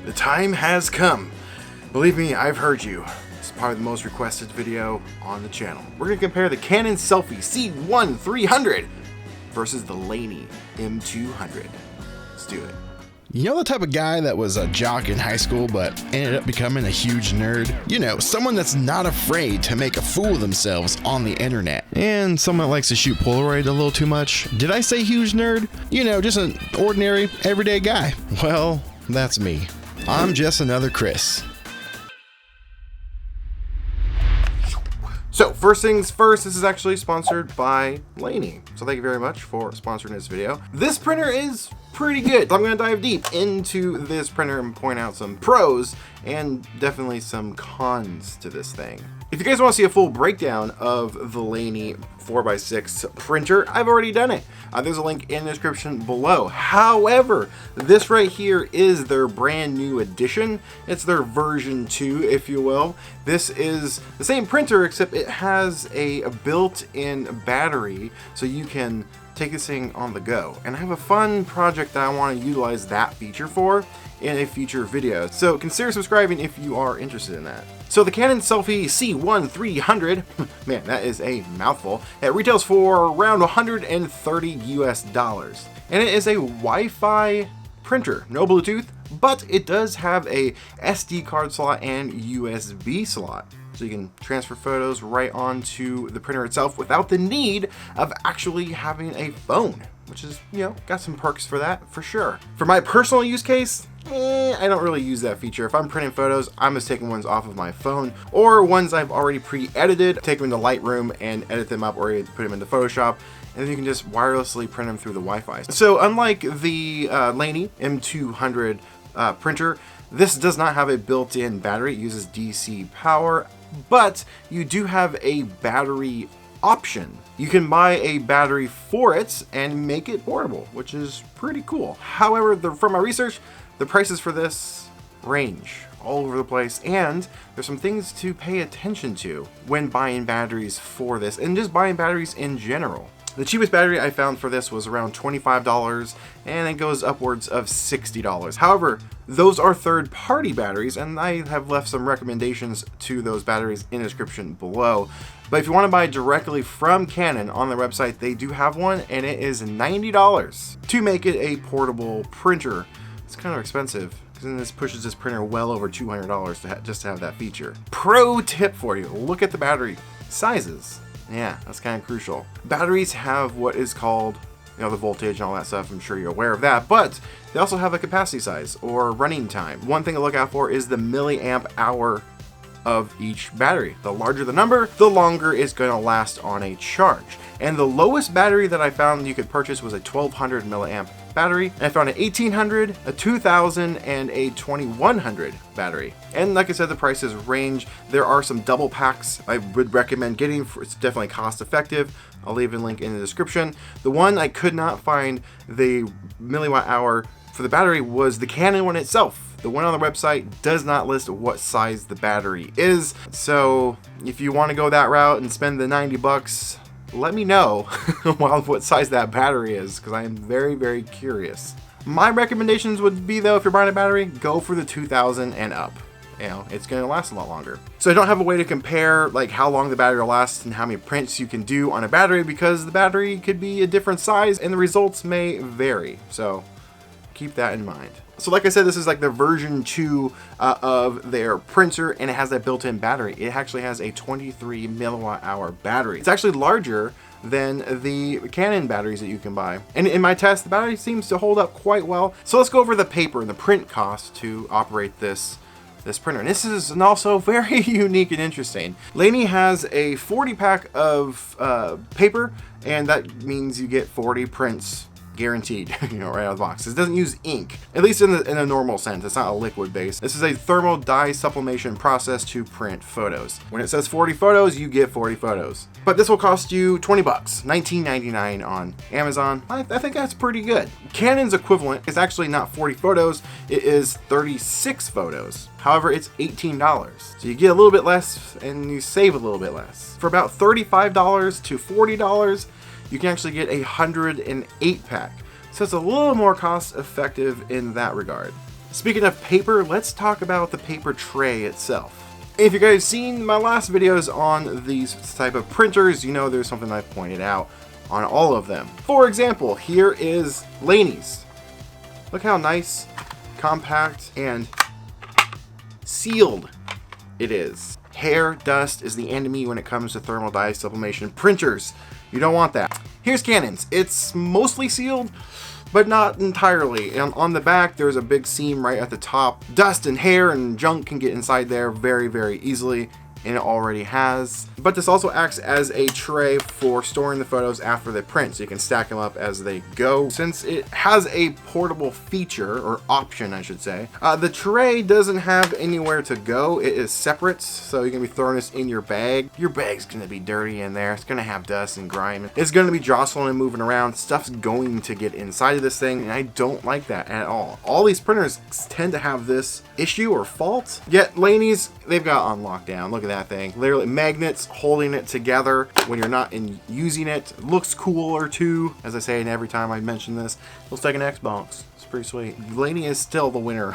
The time has come. Believe me, I've heard you. It's probably the most requested video on the channel. We're going to compare the Canon SELPHY C1-300 versus the Liene M200. Let's do it. You know the type of guy that was a jock in high school but ended up becoming a huge nerd? You know, someone that's not afraid to make a fool of themselves on the internet. And someone that likes to shoot Polaroid a little too much. Did I say huge nerd? You know, just an ordinary, everyday guy. Well, that's me. I'm just another Chris. So, first things first, this is actually sponsored by Liene. So thank you very much for sponsoring this video. This printer is pretty good. I'm gonna dive deep into this printer and point out some pros and definitely some cons to this thing. If you guys want to see a full breakdown of the Liene 4x6 printer, I've already done it. There's a link in the description below. However, this right here is their brand new edition. It's their version 2, if you will. This is the same printer, except it has a built-in battery, so you can take this thing on the go. And I have a fun project that I want to utilize that feature for in a future video. So consider subscribing if you are interested in that. So the Canon SELPHY C1-300, man, that is a mouthful. It retails for around $130 US. And it is a Wi-Fi printer, no Bluetooth, but it does have a SD card slot and USB slot. So you can transfer photos right onto the printer itself without the need of actually having a phone, which is, you know, got some perks for that, for sure. For my personal use case, I don't really use that feature. If I'm printing photos, I'm just taking ones off of my phone or ones I've already pre-edited, take them into Lightroom and edit them up or put them into Photoshop, and then you can just wirelessly print them through the Wi-Fi. So unlike the Liene M200 printer, this does not have a built-in battery. It uses DC power, but you do have a battery option. You can buy a battery for it and make it portable, which is pretty cool. However, from my research, the prices for this range all over the place, and there's some things to pay attention to when buying batteries for this, and just buying batteries in general. The cheapest battery I found for this was around $25, and it goes upwards of $60. However, those are third-party batteries, and I have left some recommendations to those batteries in the description below. But if you want to buy directly from Canon on their website, they do have one, and it is $90 to make it a portable printer. It's kind of expensive, because then this pushes this printer well over $200 just to have that feature. Pro tip for you, look at the battery sizes. Yeah, that's kind of crucial. Batteries have what is called, you know, the voltage and all that stuff. I'm sure you're aware of that, but they also have a capacity size or running time. One thing to look out for is the milliamp hour of each battery. The larger the number, the longer it's going to last on a charge. And the lowest battery that I found you could purchase was a 1200 milliamp battery. And I found an 1800, a 2000, and a 2100 battery. And like I said, the prices range. There are some double packs I would recommend getting. It's definitely cost effective. I'll leave a link in the description. The one I could not find the milliwatt hour for the battery was the Canon one itself. The one on the website does not list what size the battery is. So if you want to go that route and spend the 90 bucks, let me know what size that battery is, because I am very, very curious. My recommendations would be, though, if you're buying a battery, go for the 2000 and up. You know, it's going to last a lot longer. So I don't have a way to compare like how long the battery will last and how many prints you can do on a battery, because the battery could be a different size and the results may vary. So keep that in mind. So like I said, this is like the version 2 of their printer, and it has that built-in battery. It actually has a 23 milliwatt hour battery. It's actually larger than the Canon batteries that you can buy. And in my test, the battery seems to hold up quite well. So let's go over the paper and the print cost to operate this printer. And this is also very unique and interesting. Liene has a 40 pack of paper, and that means you get 40 prints guaranteed, you know, right out of the box. It doesn't use ink, at least in a normal sense. It's not a liquid base. This is a thermal dye sublimation process to print photos. When it says 40 photos, you get 40 photos. But this will cost you 20 bucks, $19.99 on Amazon. I think that's pretty good. Canon's equivalent is actually not 40 photos, it is 36 photos. However, it's $18. So you get a little bit less and you save a little bit less. For about $35 to $40, you can actually get a 108 pack. So it's a little more cost effective in that regard. Speaking of paper, let's talk about the paper tray itself. If you guys seen my last videos on these type of printers, you know there's something I've pointed out on all of them. For example, here is Liene's. Look how nice, compact, and sealed it is. Hair, dust is the enemy when it comes to thermal dye sublimation printers. You don't want that. Here's Canon's. It's mostly sealed, but not entirely. And on the back, there's a big seam right at the top. Dust and hair and junk can get inside there very, very easily, and it already has. But this also acts as a tray for storing the photos after they print, so you can stack them up as they go. Since it has a portable feature, or option I should say, the tray doesn't have anywhere to go. It is separate, so you're gonna be throwing this in your bag. Your bag's gonna be dirty in there. It's gonna have dust and grime. It's gonna be jostling and moving around. Stuff's going to get inside of this thing, and I don't like that at all. All these printers tend to have this issue or fault, yet Liene's, they've got on lockdown. Look at that thing. Literally magnets holding it together when you're not using it. It looks cooler too, as I say, and every time I mention this, looks like an Xbox. It's pretty sweet. Liene is still the winner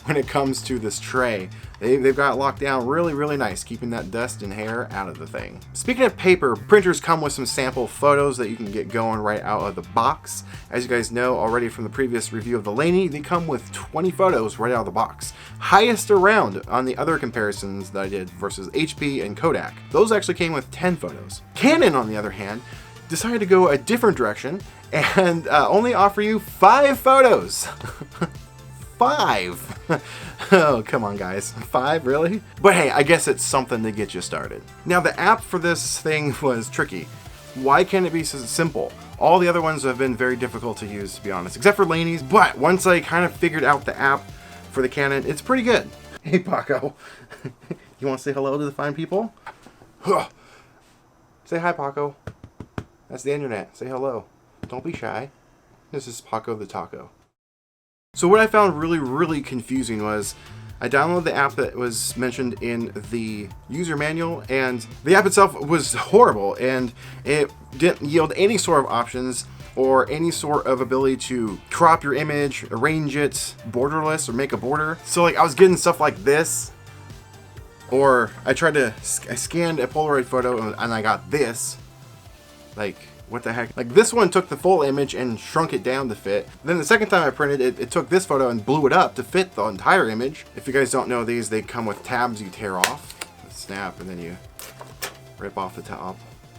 when it comes to this tray. They've got it locked down really, really nice, keeping that dust and hair out of the thing. Speaking of paper, printers come with some sample photos that you can get going right out of the box. As you guys know already from the previous review of the Liene, they come with 20 photos right out of the box. Highest around on the other comparisons that I did versus HP and Kodak. Those actually came with 10 photos. Canon, on the other hand, decided to go a different direction and only offer you 5 photos. 5. Oh, come on guys. 5, really? But hey, I guess it's something to get you started. Now, the app for this thing was tricky. Why can't it be so simple? All the other ones have been very difficult to use, to be honest, except for Liene's. But once I kind of figured out the app for the Canon, it's pretty good. Hey, Paco. You want to say hello to the fine people? Say hi, Paco. That's the internet. Say hello. Don't be shy. This is Paco the Taco. So what I found really, really confusing was I downloaded the app that was mentioned in the user manual, and the app itself was horrible, and it didn't yield any sort of options or any sort of ability to crop your image, arrange it borderless, or make a border. So like I was getting stuff like this, or I scanned a Polaroid photo and I got this. Like, what the heck? Like, this one took the full image and shrunk it down to fit. Then the second time I printed it, it took this photo and blew it up to fit the entire image. If you guys don't know these, they come with tabs you tear off, snap, and then you rip off the top.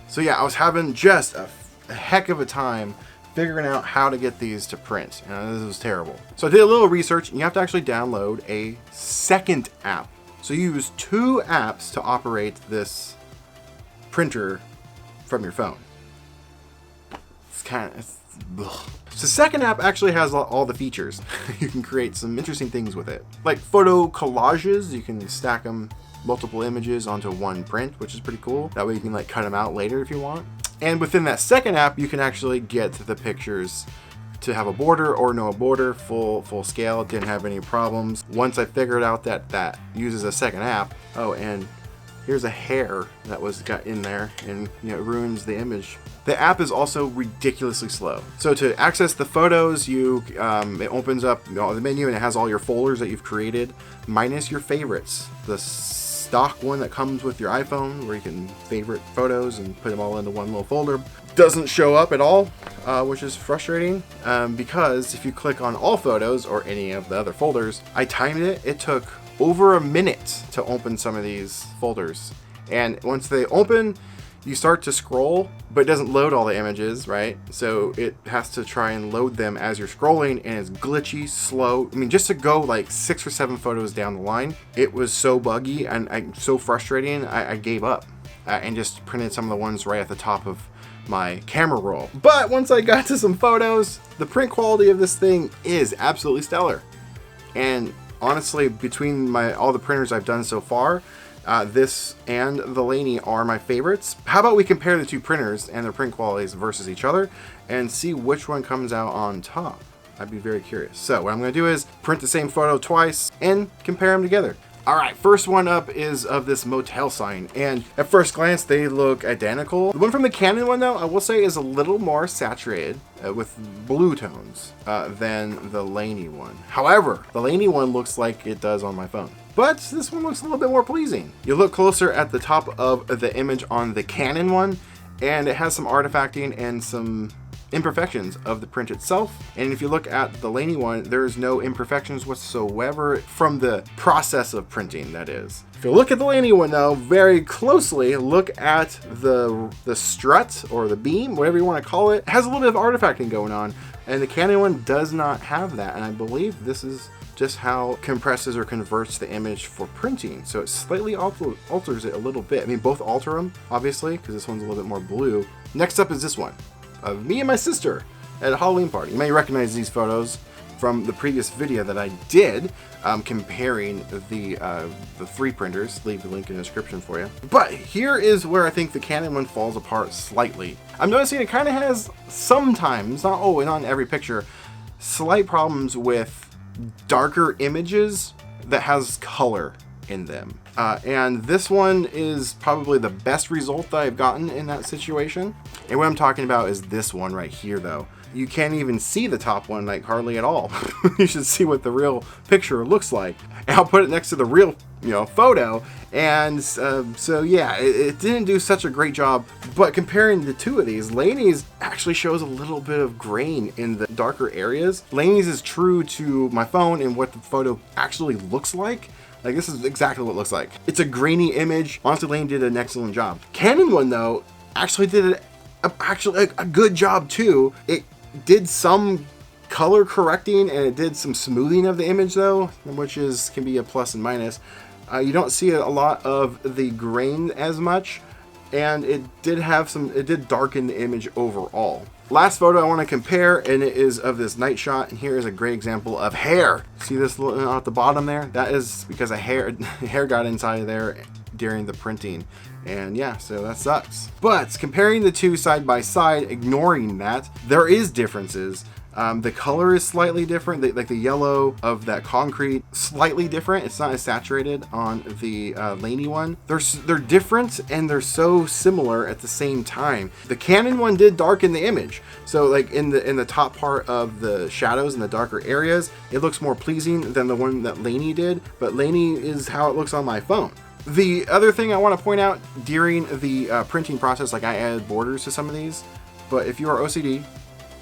So yeah, I was having just a heck of a time figuring out how to get these to print. This was terrible. So I did a little research, and you have to actually download a second app. So you use 2 apps to operate this printer from your phone. The second app actually has all the features. You can create some interesting things with it. Like photo collages, you can stack them multiple images onto one print, which is pretty cool. That way you can like cut them out later if you want. And within that second app, you can actually get the pictures to have a border or no border, full scale. It didn't have any problems. Once I figured out that that uses a second app. Oh, and here's a hair that was got in there, and it ruins the image. The app is also ridiculously slow. So to access the photos, it opens up the menu and it has all your folders that you've created, minus your favorites. The stock one that comes with your iPhone, where you can favorite photos and put them all into one little folder, doesn't show up at all, which is frustrating because if you click on all photos or any of the other folders, I timed it. It took over a minute to open some of these folders, and once they open, you start to scroll, but it doesn't load all the images, right? So it has to try and load them as you're scrolling, and it's glitchy, slow. I mean, just to go like 6 or 7 photos down the line, it was so buggy and so frustrating, I gave up and just printed some of the ones right at the top of my camera roll. But once I got to some photos, the print quality of this thing is absolutely stellar. And honestly, between all the printers I've done so far, this and the Liene are my favorites. How about we compare the 2 printers and their print qualities versus each other and see which one comes out on top? I'd be very curious. So what I'm going to do is print the same photo twice and compare them together. All right, first one up is of this motel sign, and at first glance they look identical. The one from the Canon one, though, I will say is a little more saturated with blue tones than the Liene one. However, the Liene one looks like it does on my phone, but this one looks a little bit more pleasing. You look closer at the top of the image on the Canon one, and it has some artifacting and some imperfections of the print itself. And if you look at the Liene one, there's no imperfections whatsoever from the process of printing, that is. If you look at the Liene one, though, very closely, look at the strut or the beam, whatever you want to call it. It has a little bit of artifacting going on, and the Canon one does not have that. And I believe this is just how it compresses or converts the image for printing. So it slightly alters it a little bit. I mean, both alter them, obviously, because this one's a little bit more blue. Next up is this one of me and my sister at a Halloween party. You may recognize these photos from the previous video that I did comparing the 3 printers. Leave the link in the description for you. But here is where I think the Canon one falls apart slightly. I'm noticing it kind of has sometimes, not always, not in every picture, slight problems with darker images that has color in them. And this one is probably the best result that I've gotten in that situation. And what I'm talking about is this one right here, though. You can't even see the top one, like, hardly at all. You should see what the real picture looks like. And I'll put it next to the real, photo. And so yeah, it didn't do such a great job. But comparing the two of these, Lanie's actually shows a little bit of grain in the darker areas. Lanie's is true to my phone and what the photo actually looks like. Like, this is exactly what it looks like. It's a grainy image. Honestly, Liene did an excellent job. Canon one, though, actually did a good job too. It did some color correcting and it did some smoothing of the image, though, which can be a plus and minus. You don't see a lot of the grain as much, and it did darken the image overall. Last photo I want to compare, and it is of this night shot, and here is a great example of hair. See this at the bottom there? That is because a hair got inside of there during the printing. And yeah, so that sucks. But comparing the two side by side, ignoring that, there is differences. The color is slightly different, like the yellow of that concrete, slightly different. It's not as saturated on the Liene one. They're different and they're so similar at the same time. The Canon one did darken the image, so like in the top part of the shadows and the darker areas, it looks more pleasing than the one that Liene did. But Liene is how it looks on my phone. The other thing I want to point out during the printing process, like I added borders to some of these, but if you are OCD,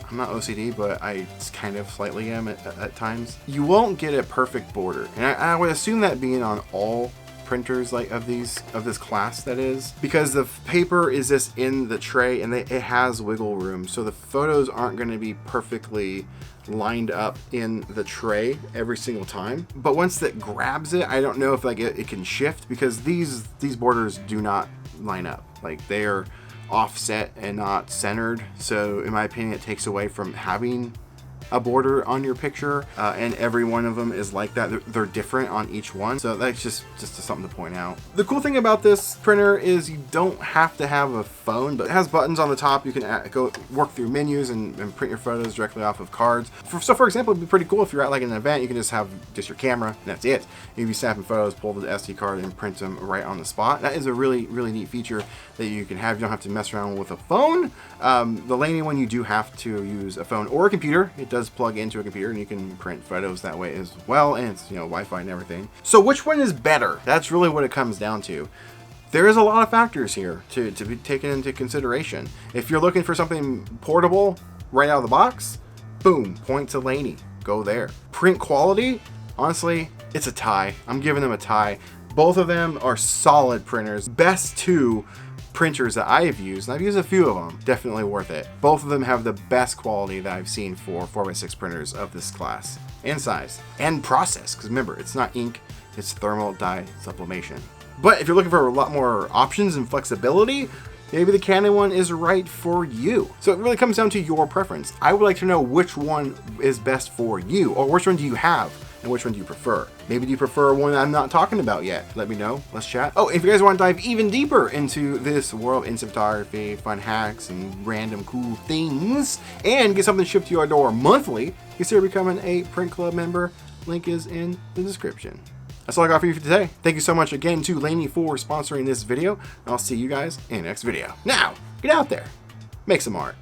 I'm not OCD, but I kind of slightly am at times, you won't get a perfect border. And I would assume that being on all printers like of this class, that is, because the paper is just in the tray and it has wiggle room, so the photos aren't going to be perfectly lined up in the tray every single time. But once that grabs it, I don't know if like it can shift, because these borders do not line up. Like, they are offset and not centered, so in my opinion it takes away from having a border on your picture, and every one of them is like that. They're different on each one, so that's just something to point out. The cool thing about this printer is you don't have to have a phone, but it has buttons on the top. You can go work through menus and print your photos directly off of cards. So for example, it'd be pretty cool if you're at like an event, you can just have just your camera and that's it. You'd be snapping photos, pull the SD card and print them right on the spot. That is a really neat feature that you can have. You don't have to mess around with a phone. The Liene one, you do have to use a phone or a computer. It does plug into a computer and you can print photos that way as well, and it's Wi-Fi and everything. So which one is better? That's really what it comes down to. There is a lot of factors here to be taken into consideration. If you're looking for something portable right out of the box, boom, point to Liene, go there. Print quality, honestly, it's a tie. I'm giving them a tie. Both of them are solid printers. Best two printers that I have used, and I've used a few of them, definitely worth it. Both of them have the best quality that I've seen for 4x6 printers of this class and size and process, because remember, it's not ink, it's thermal dye sublimation. But if you're looking for a lot more options and flexibility, maybe the Canon one is right for you. So it really comes down to your preference. I would like to know which one is best for you, or which one do you have and which one do you prefer? Maybe do you prefer one I'm not talking about yet? Let me know. Let's chat. Oh, if you guys want to dive even deeper into this world of instant photography, fun hacks, and random cool things, and get something shipped to your door monthly, consider becoming a Print Club member. Link is in the description. That's all I got for you for today. Thank you so much again to Liene for sponsoring this video. I'll see you guys in the next video. Now, get out there, make some art.